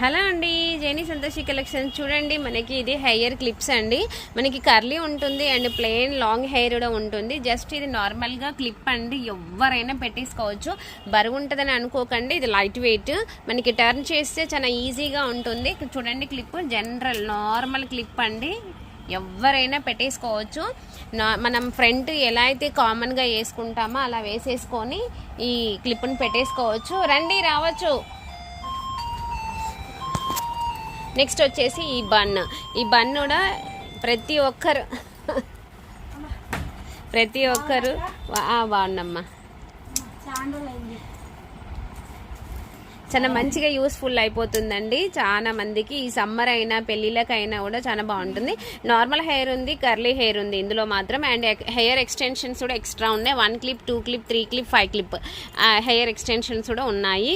Hello అండి, Jenny Santoshi collection చూడండి. మనకి ఇది హెయిర్ క్లిప్స్ అండి. మనకి కర్లీ ఉంటుంది అండ్ ప్లెయిన్ లాంగ్ హెయిర్ కూడా ఉంటుంది. జస్ట్ ఇది నార్మల్గా క్లిప్ అండి, ఎవరైనా పెట్టేసుకోవచ్చు. బరువు ఉంటుందని అనుకోకండి, ఇది లైట్ వెయిట్. మనకి టర్న్ చేస్తే చాలా ఈజీగా ఉంటుంది. చూడండి క్లిప్ జనరల్ నార్మల్ క్లిప్ అండి, ఎవరైనా పెట్టేసుకోవచ్చు. మనం ఫ్రంట్ ఎలా అయితే కామన్గా వేసుకుంటామో అలా వేసేసుకొని ఈ క్లిప్ని పెట్టేసుకోవచ్చు. రండి, రావచ్చు. నెక్స్ట్ వచ్చేసి ఈ బన్ కూడా ప్రతి ఒక్కరు బాగుందమ్మా. చాలా మంచిగా యూస్ఫుల్ అయిపోతుందండి చాలా మందికి. ఈ సమ్మర్ అయినా పెళ్ళిళ్ళకైనా కూడా చాలా బాగుంటుంది. నార్మల్ హెయిర్ ఉంది, కర్లీ హెయిర్ ఉంది ఇందులో మాత్రం. అండ్ హెయిర్ ఎక్స్టెన్షన్స్ కూడా ఎక్స్ట్రా ఉన్నాయి. 1 clip, 2 clip, 3 clip, 5 clip hair extensions కూడా ఉన్నాయి.